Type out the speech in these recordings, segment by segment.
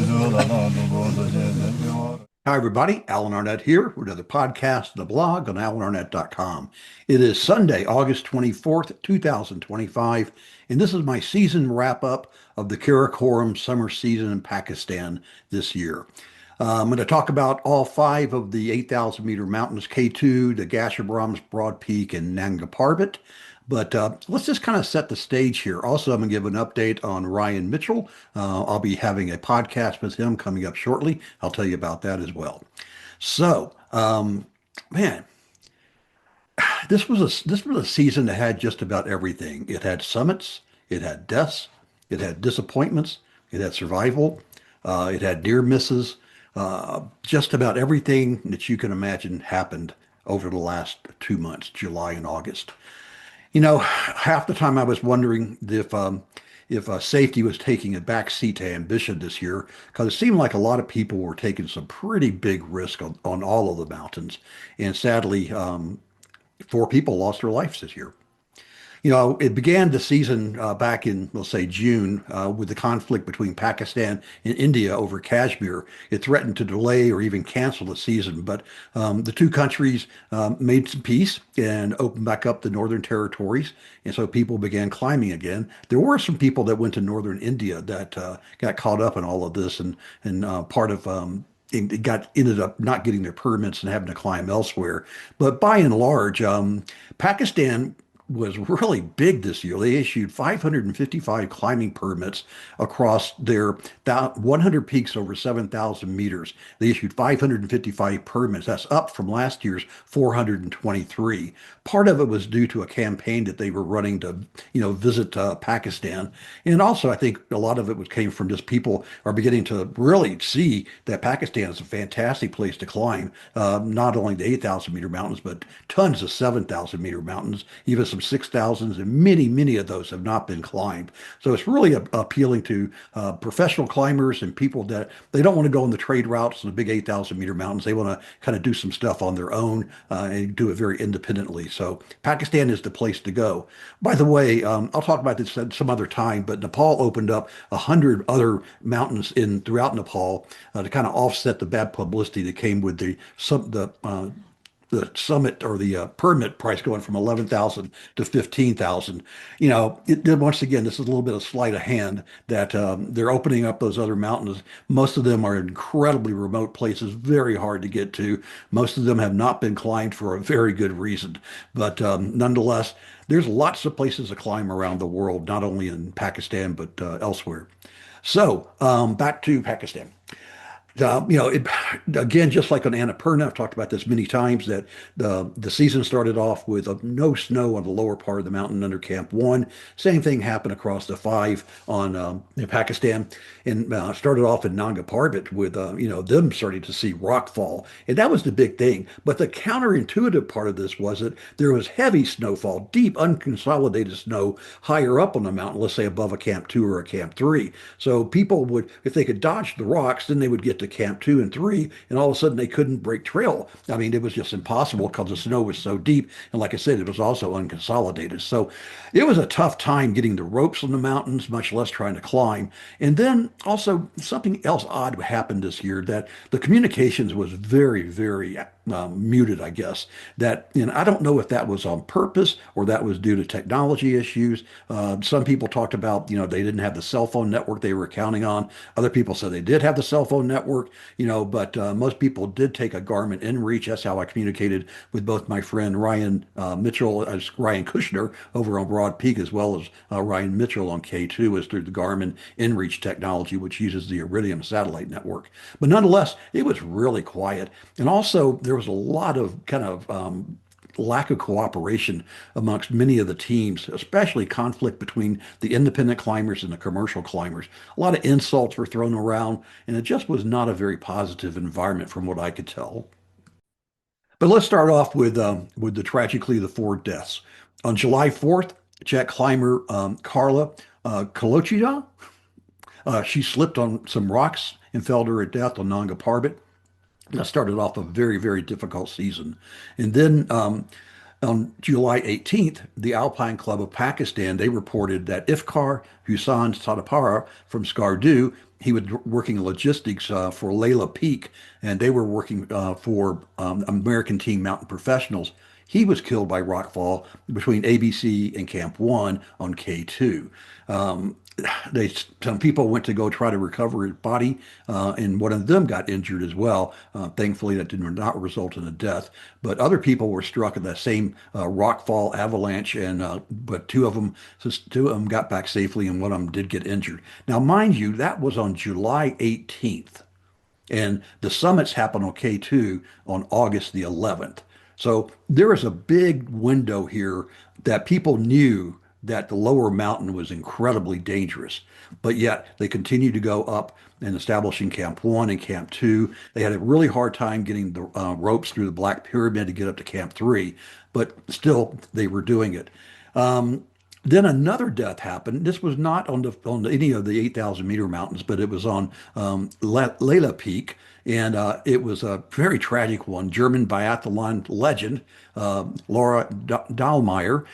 Hi, everybody. Alan Arnett here with another podcast and a blog on alanarnett.com. It is Sunday, August 24th, 2025, and this is my season wrap up of the Karakoram summer season in Pakistan this year. I'm going to talk about all five of the 8,000 meter mountains, K2, the Gasherbrum, Broad Peak, and Nanga Parbat. But let's just kind of set the stage here. Also, I'm going to give an update on Ryan Mitchell. I'll be having a podcast with him coming up shortly. I'll tell you about that as well. So, man, this was a season that had just about everything. It had summits, it had deaths, it had disappointments, it had survival, it had near misses. Just about everything that you can imagine happened over the last 2 months, July and August. Half the time I was wondering if safety was taking a back seat to ambition this year, because it seemed like a lot of people were taking some pretty big risk on all of the mountains, and sadly, four people lost their lives this year. It began the season back in, let's say, June with the conflict between Pakistan and India over Kashmir. It threatened to delay or even cancel the season, but the two countries made some peace and opened back up the northern territories, and so people began climbing again. There were some people that went to northern India that got caught up in all of this, and part of it ended up not getting their permits and having to climb elsewhere. But by and large, Pakistan was really big this year. They issued 555 climbing permits across their 100 peaks over 7,000 meters. They issued 555 permits. That's up from last year's 423. Part of it was due to a campaign that they were running to, visit Pakistan. And also, I think a lot of it came from just people are beginning to really see that Pakistan is a fantastic place to climb. Not only the 8,000 meter mountains, but tons of 7,000 meter mountains, even some 6,000s, and many, many of those have not been climbed. So it's really appealing to professional climbers and people that they don't want to go on the trade routes and the big 8,000 meter mountains. They want to kind of do some stuff on their own and do it very independently. So Pakistan is the place to go. By the way, I'll talk about this at some other time, but Nepal opened up 100 other mountains in throughout Nepal to kind of offset the bad publicity that came with the summit or the permit price going from 11,000 to 15,000. Once again, this is a little bit of sleight of hand that they're opening up those other mountains. Most of them are incredibly remote places, very hard to get to. Most of them have not been climbed for a very good reason. But nonetheless, there's lots of places to climb around the world, not only in Pakistan, but elsewhere. So back to Pakistan. Again, just like on Annapurna, I've talked about this many times, that the season started off with no snow on the lower part of the mountain under Camp 1. Same thing happened across the 5 on in Pakistan, and started off in Nanga Parbat with them starting to see rock fall, and that was the big thing. But the counterintuitive part of this was that there was heavy snowfall, deep unconsolidated snow higher up on the mountain, let's say above a Camp 2 or a Camp 3. So people would, if they could dodge the rocks, then they would get to Camp 2 and 3, and all of a sudden they couldn't break trail. I mean, it was just impossible because the snow was so deep. And like I said, it was also unconsolidated. So it was a tough time getting the ropes on the mountains, much less trying to climb. And then also something else odd happened this year, that the communications was very, very muted, I guess. That, I don't know if that was on purpose or that was due to technology issues. Some people talked about, they didn't have the cell phone network they were counting on. Other people said they did have the cell phone network, but most people did take a Garmin InReach. That's how I communicated with both my friend Ryan Mitchell, as Ryan Kushner over on Broad Peak, as well as Ryan Mitchell on K2, is through the Garmin InReach technology, which uses the Iridium satellite network. But nonetheless, it was really quiet. And also, there was a lot of kind of lack of cooperation amongst many of the teams, especially conflict between the independent climbers and the commercial climbers. A lot of insults were thrown around, and it just was not a very positive environment from what I could tell. But let's start off with tragically the 4 deaths. On July 4th, Jack climber Carla Kolochida, she slipped on some rocks and fell to her death on Nanga Parbat. That started off a very, very difficult season. And then On July 18th, the Alpine Club of Pakistan, they reported that Ifkhar Hussain Sadapara from Skardu, he was working logistics for Layla Peak, and they were working for American Team Mountain Professionals. He was killed by rockfall between ABC and Camp 1 on K2. Um, some people went to go try to recover his body, and one of them got injured as well. Thankfully, that did not result in a death. But other people were struck in that same rockfall avalanche, and but two of them got back safely, and one of them did get injured. Now, mind you, that was on July 18th, and the summits happened on K2 on August the 11th. So there is a big window here that people knew that the lower mountain was incredibly dangerous, but yet they continued to go up and establishing Camp 1 and Camp 2. They had a really hard time getting the ropes through the Black Pyramid to get up to Camp 3, but still they were doing it. Um, then another death happened. This was not on any of the 8,000-meter mountains, but it was on Layla Peak, and it was a very tragic one. German biathlon legend Laura Dahlmeier,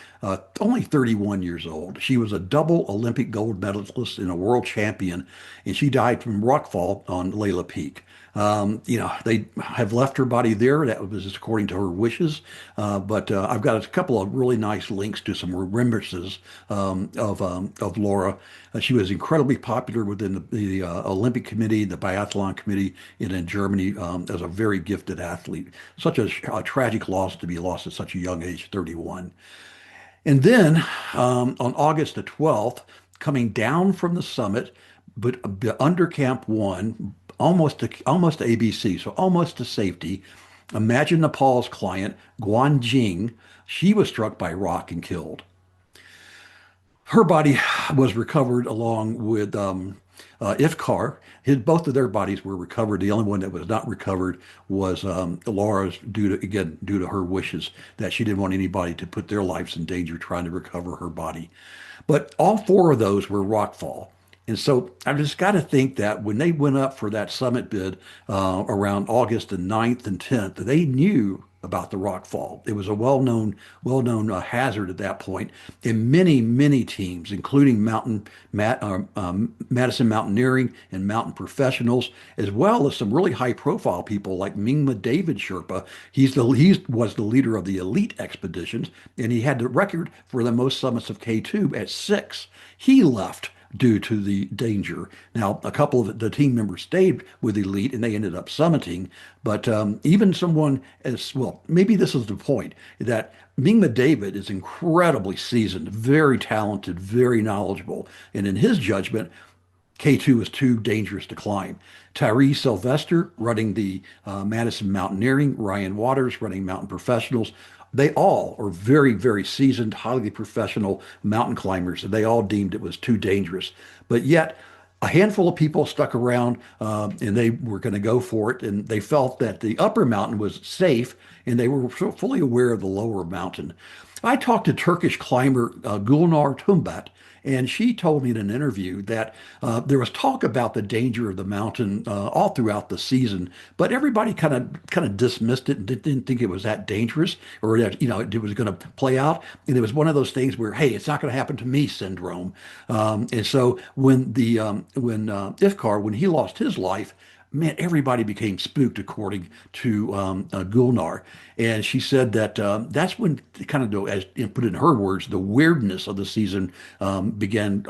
only 31 years old. She was a double Olympic gold medalist and a world champion, and she died from rockfall on Layla Peak. They have left her body there. That was just according to her wishes. But I've got a couple of really nice links to some remembrances of Laura. She was incredibly popular within the Olympic Committee, the Biathlon Committee in Germany, as a very gifted athlete. Such a tragic loss to be lost at such a young age, 31. And then on August the 12th, coming down from the summit, but under Camp 1, almost to ABC, so almost to safety. Imagine Nepal's client, Guan Jing. She was struck by rock and killed. Her body was recovered along with Ifkar. Both of their bodies were recovered. The only one that was not recovered was Laura's, due to her wishes that she didn't want anybody to put their lives in danger trying to recover her body. But all four of those were rockfall. And so I just got to think that when they went up for that summit bid around August the 9th and 10th, they knew about the rock fall. It was a well-known hazard at that point. And many teams, including Madison Mountaineering and Mountain Professionals, as well as some really high-profile people like Mingma David Sherpa. He was the leader of the elite expeditions, and he had the record for the most summits of K2 at 6. He left due to the danger. Now, a couple of the team members stayed with Elite and they ended up summiting, but even someone as well, maybe this is the point that Mingma David is incredibly seasoned, very talented, very knowledgeable, and in his judgment, K2 is too dangerous to climb. Tyree Sylvester running the Madison Mountaineering, Ryan Waters running Mountain Professionals, they all are very seasoned, highly professional mountain climbers, and they all deemed it was too dangerous. But yet, a handful of people stuck around and they were going to go for it, and they felt that the upper mountain was safe, and they were fully aware of the lower mountain. I talked to Turkish climber Gulnar Tumbat, and she told me in an interview that there was talk about the danger of the mountain all throughout the season, but everybody kind of dismissed it and didn't think it was that dangerous or that it was going to play out. And it was one of those things where, hey, it's not going to happen to me syndrome. And so when he lost his life, man, everybody became spooked, according to Gulnar. And she said that that's when, kind of, as put in her words, the weirdness of the season began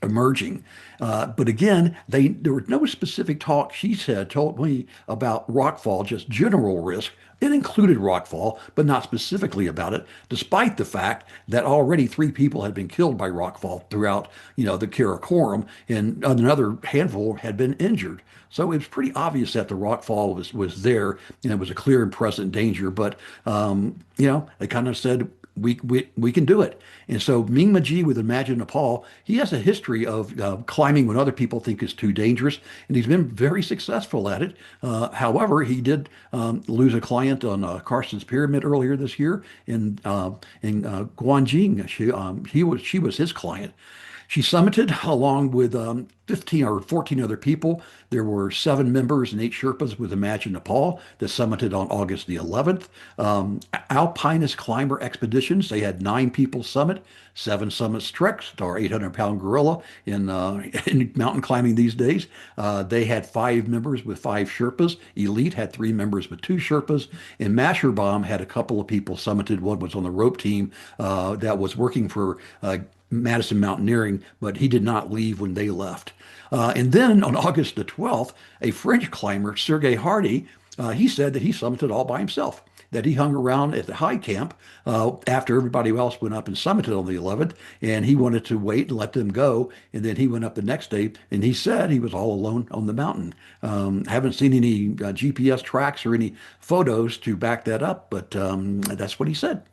emerging. But again, there was no specific talk, she said, told me about rockfall, just general risk. It included rockfall, but not specifically about it, despite the fact that already 3 people had been killed by rockfall throughout, the Karakoram, and another handful had been injured. So it was pretty obvious that the rockfall was there, and it was a clear and present danger. But they kind of said we can do it. And so Ming Ji with Imagine Nepal, he has a history of climbing when other people think it's too dangerous, and he's been very successful at it. However, he did lose a client on Carson's Pyramid earlier this year in Guanjing. She was his client. She summited along with 15 or 14 other people. There were 7 members and 8 Sherpas with Imagine Nepal that summited on August the 11th. Alpinist climber expeditions, they had 9 people summit, 7 summits treks, our 800-pound gorilla in mountain climbing these days. They had 5 members with 5 Sherpas. Elite had 3 members with 2 Sherpas. And Masherbomb had a couple of people summited. One was on the rope team that was working for Madison Mountaineering, but he did not leave when they left. And then on August the 12th, a French climber, Sergei Hardy, he said that he summited all by himself, that he hung around at the high camp after everybody else went up and summited on the 11th, and he wanted to wait and let them go. And then he went up the next day, and he said he was all alone on the mountain. Haven't seen any GPS tracks or any photos to back that up, but that's what he said.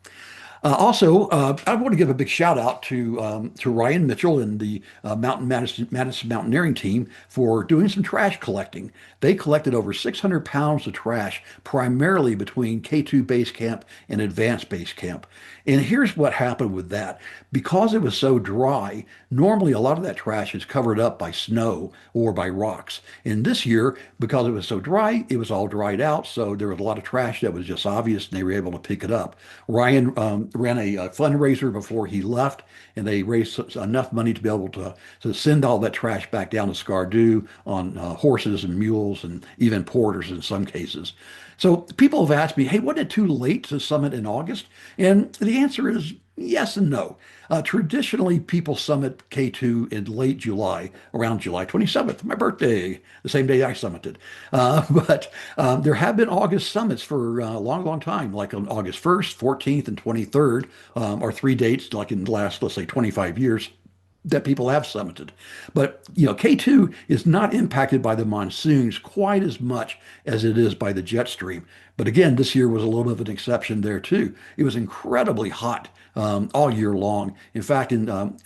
I want to give a big shout out to Ryan Mitchell and the Madison Mountaineering team for doing some trash collecting. They collected over 600 pounds of trash, primarily between K2 Base Camp and Advanced Base Camp. And here's what happened with that. Because it was so dry, normally a lot of that trash is covered up by snow or by rocks. And this year, because it was so dry, it was all dried out. So there was a lot of trash that was just obvious, and they were able to pick it up. Ryan ran a fundraiser before he left, and they raised enough money to be able to send all that trash back down to Skardu on horses and mules and even porters in some cases. So people have asked me, hey, wasn't it too late to summit in August? And the answer is yes and no. Traditionally, people summit K2 in late July, around July 27th, my birthday, the same day I summited. But there have been August summits for a long, long time, like on August 1st, 14th, and 23rd, are 3 dates, like in the last, let's say, 25 years that people have summited. But K2 is not impacted by the monsoons quite as much as it is by the jet stream. But again, this year was a little bit of an exception there too. It was incredibly hot all year long. In fact, in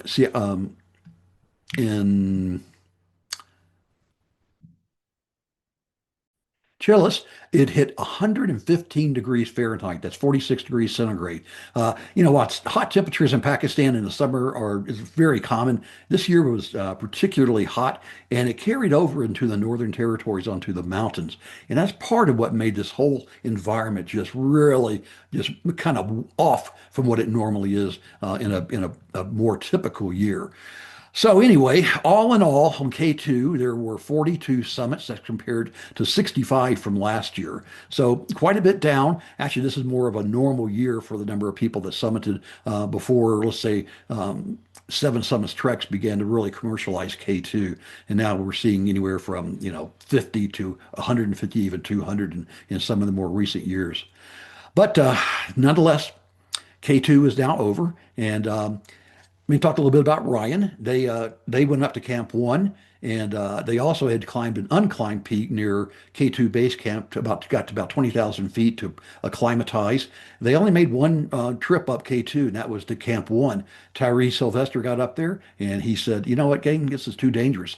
Chillis, it hit 115 degrees Fahrenheit. That's 46 degrees centigrade. What's hot temperatures in Pakistan in the summer is very common. This year was particularly hot, and it carried over into the northern territories onto the mountains. And that's part of what made this whole environment just really just kind of off from what it normally is in a more typical year. So anyway, all in all, on K2, there were 42 summits. That's compared to 65 from last year. So quite a bit down. Actually, this is more of a normal year for the number of people that summited before, let's say, 7 Summits Treks began to really commercialize K2. And now we're seeing anywhere from, 50 to 150, even 200 in some of the more recent years. But nonetheless, K2 is now over. And we talked a little bit about Ryan. They went up to Camp One, and they also had climbed an unclimbed peak near K2 Base Camp got to about 20,000 feet to acclimatize. They only made one trip up K2, and that was to Camp One. Tyree Sylvester got up there, and he said, "You know what, gang, this is too dangerous.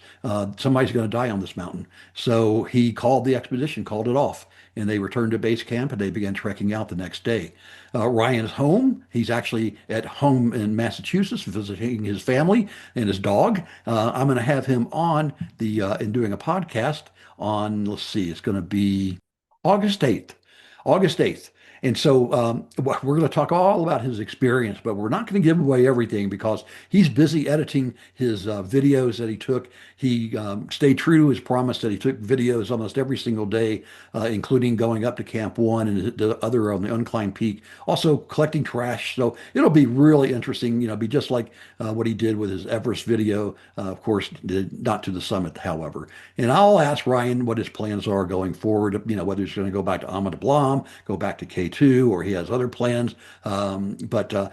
Somebody's going to die on this mountain." So he called the expedition, called it off, and they returned to base camp and they began trekking out the next day. Ryan's home. He's actually at home in Massachusetts visiting his family and his dog. I'm going to have him on in doing a podcast on, let's see, it's going to be August 8th. August 8th. And so we're going to talk all about his experience, but we're not going to give away everything because he's busy editing his videos that he took. He stayed true to his promise that he took videos almost every single day, including going up to Camp One and the other on the unclimbed peak, also collecting trash. So it'll be really interesting, be just like what he did with his Everest video. Of course, not to the summit, however. And I'll ask Ryan what his plans are going forward, whether he's going to go back to Ahmad Blam, go back to K2, or he has other plans. But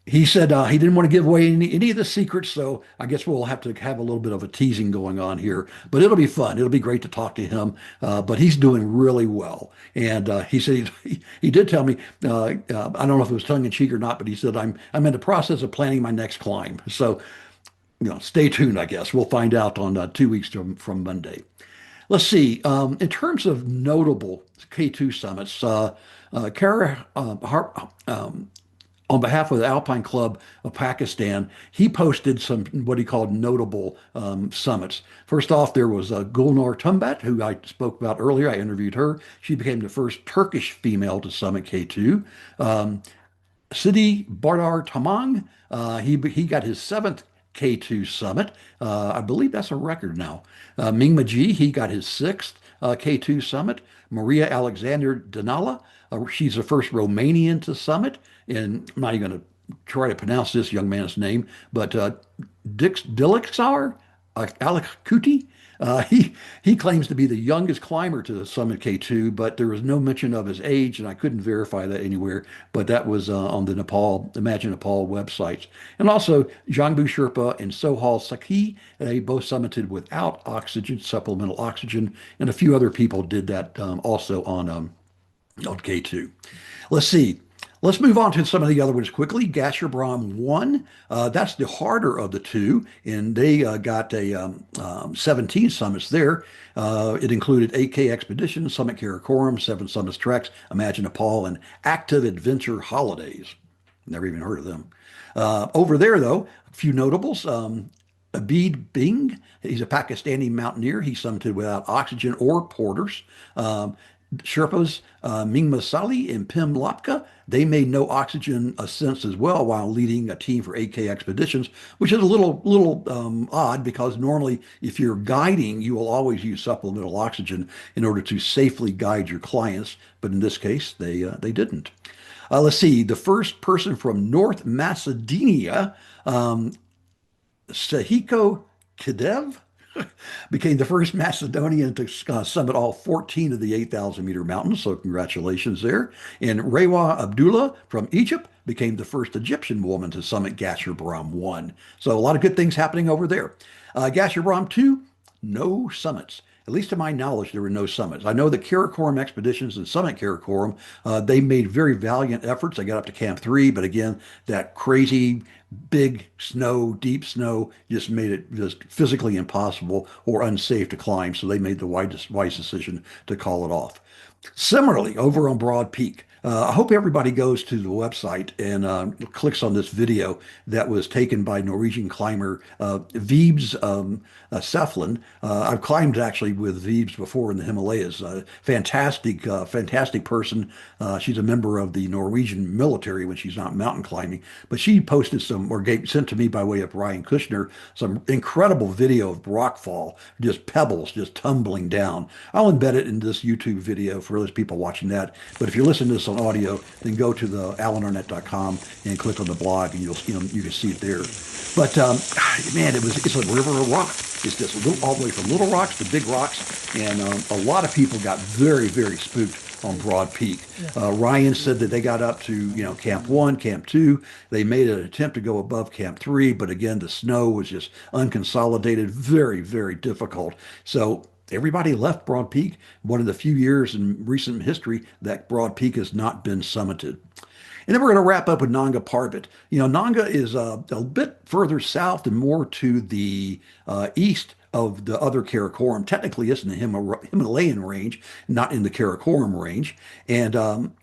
he said he didn't want to give away any of the secrets, so I guess we'll have to have a little bit of a teasing going on here. But it'll be fun. It'll be great to talk to him. But he's doing really well. And he said he did tell me, I don't know if it was tongue in cheek or not, but he said, I'm in the process of planning my next climb. So, stay tuned, I guess. We'll find out on 2 weeks from Monday. Let's see. In terms of notable K2 summits, Kara on behalf of the Alpine Club of Pakistan, he posted some what he called notable summits. First off, there was Gulnur Tumbat, who I spoke about earlier. I interviewed her. She became the first Turkish female to summit K2. Um, Sidi Bardar Tamang, he got his seventh K2 summit. I believe that's a record now. Ming Maji, he got his sixth K2 summit. Maria Alexander Danala, she's the first Romanian to summit. And I'm not even going to try to pronounce this young man's name, but Dix Dilixar Alec Kuti, he claims to be the youngest climber to the Summit K2, but there was no mention of his age, and I couldn't verify that anywhere. But that was on the Nepal, Imagine Nepal websites. And also, Zhangbu Sherpa and Sohal Sakhi, they both summited without oxygen, supplemental oxygen, and a few other people did that also on K2. Let's see. Let's move on to some of the other ones quickly. Gasherbrum 1, that's the harder of the two, and they got 17 summits there. It included 8K Expedition, Summit Karakoram, 7 Summits Treks, Imagine Nepal, and Active Adventure Holidays. Never even heard of them. Over there, though, a few notables. Abid Bing, he's a Pakistani mountaineer. He summited without oxygen or porters. Sherpas Ming Masali and Pim Lapka, they made no oxygen ascents as well while leading a team for 8K expeditions, which is a little odd because normally if you're guiding, you will always use supplemental oxygen in order to safely guide your clients. But in this case, they didn't. Let's see, the first person from North Macedonia, Sahiko Kidev, became the first Macedonian to summit all 14 of the 8,000 meter mountains. So congratulations there. And Rewa Abdullah from Egypt became the first Egyptian woman to summit Gasherbrum 1. So a lot of good things happening over there. Gasherbrum 2, no summits. At least to my knowledge, there were no summits. I know the Karakoram expeditions and Summit Karakoram, they made very valiant efforts. They got up to Camp 3, but again, that crazy big snow, deep snow, just made it just physically impossible or unsafe to climb. So they made the wise decision to call it off. Similarly, over on Broad Peak, I hope everybody goes to the website and clicks on this video that was taken by Norwegian climber Vebs Seflin. I've climbed actually with Vebs before in the Himalayas. Fantastic person. She's a member of the Norwegian military when she's not mountain climbing. But she posted sent to me by way of Ryan Kushner, some incredible video of rockfall, just pebbles just tumbling down. I'll embed it in this YouTube video for those people watching that. But if you're listening to this on audio, then go to the alanarnett.com and click on the blog, and you can see it there. But man, it's a river of rock. It's just all the way from little rocks to big rocks, and a lot of people got very spooked on Broad Peak. Ryan said that they got up to Camp 1, Camp 2. They made an attempt to go above Camp 3, but again, the snow was just unconsolidated, very difficult. So everybody left Broad Peak. One of the few years in recent history that Broad Peak has not been summited. And then we're going to wrap up with Nanga Parbat. Nanga is a bit further south and more to the east of the other Karakoram. Technically, it's in the Himalayan range, not in the Karakoram range. And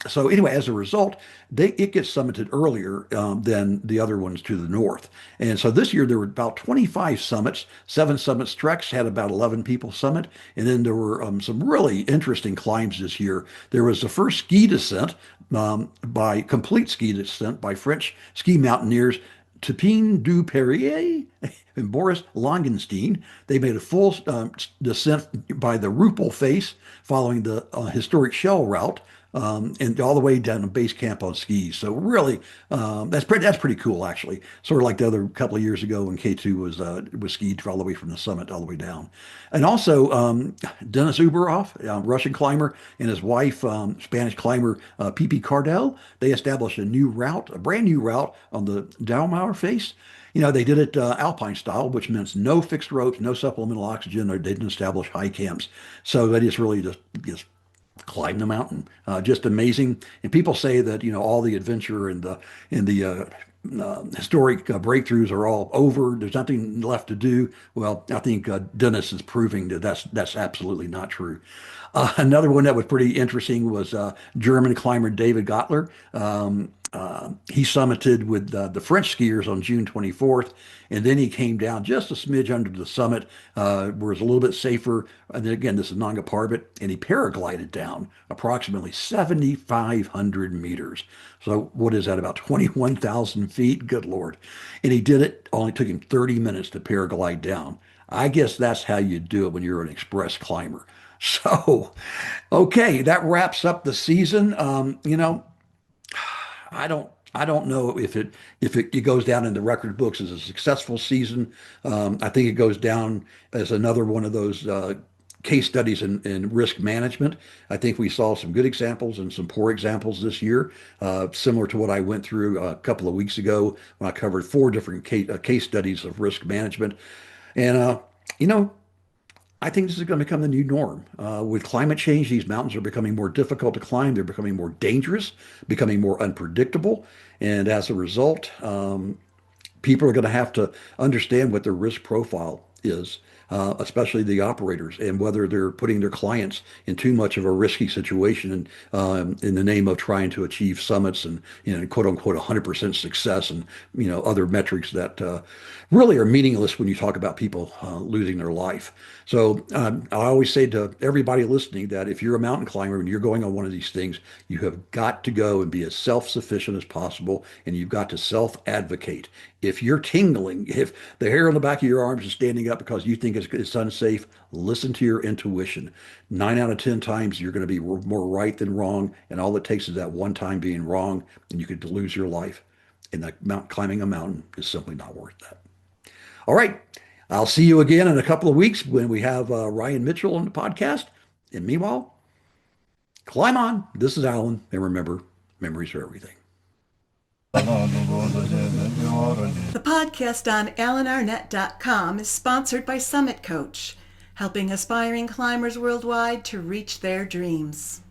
so anyway, as a result, it gets summited earlier than the other ones to the north. And so this year there were about 25 summits. 7 Summits Treks had about 11 people summit. And then there were some really interesting climbs this year. There was the first ski descent complete ski descent by French ski mountaineers Tepin du Perrier and Boris Langenstein. They made a full descent by the Rupel face following the historic Shell route and all the way down to base camp on skis. So really, that's pretty cool actually. Sort of like the other couple of years ago when K2 was skied all the way from the summit all the way down. And also Denis Uberov, Russian climber, and his wife, Spanish climber Pipi Cardell, they established a brand new route on the Dalmauer face. They did it alpine style, which means no fixed ropes, no supplemental oxygen, or they didn't establish high camps. So they just really just climb the mountain. Just amazing. And people say that, all the adventure and the historic breakthroughs are all over. There's nothing left to do. Well, I think Dennis is proving that that's absolutely not true. Another one that was pretty interesting was German climber David Gottler. he summited with the French skiers on June 24th, and then he came down just a smidge under the summit, where it's a little bit safer. And then again, this is Nanga Parbat, and he paraglided down approximately 7,500 meters. So what is that, about 21,000 feet? Good Lord. And he did it, only took him 30 minutes to paraglide down. I guess that's how you do it when you're an express climber. So, okay, that wraps up the season. I don't know if it goes down in the record books as a successful season. I think it goes down as another one of those case studies in risk management. I think we saw some good examples and some poor examples this year, similar to what I went through a couple of weeks ago when I covered four different case studies of risk management. And you know, I think this is going to become the new norm. With climate change, these mountains are becoming more difficult to climb. They're becoming more dangerous, becoming more unpredictable. And as a result, people are going to have to understand what their risk profile is, especially the operators, and whether they're putting their clients in too much of a risky situation in the name of trying to achieve summits and, quote unquote 100% success, and other metrics that really are meaningless when you talk about people losing their life. So I always say to everybody listening that if you're a mountain climber and you're going on one of these things, you have got to go and be as self-sufficient as possible, and you've got to self-advocate. If you're tingling, if the hair on the back of your arms is standing up because you think it's unsafe, listen to your intuition. 9 out of 10 times you're going to be more right than wrong, and all it takes is that one time being wrong, and you could lose your life. And climbing a mountain is simply not worth that. All right. I'll see you again in a couple of weeks when we have Ryan Mitchell on the podcast. And meanwhile, climb on. This is Alan. And remember, memories are everything. The podcast on AlanArnett.com is sponsored by Summit Coach, helping aspiring climbers worldwide to reach their dreams.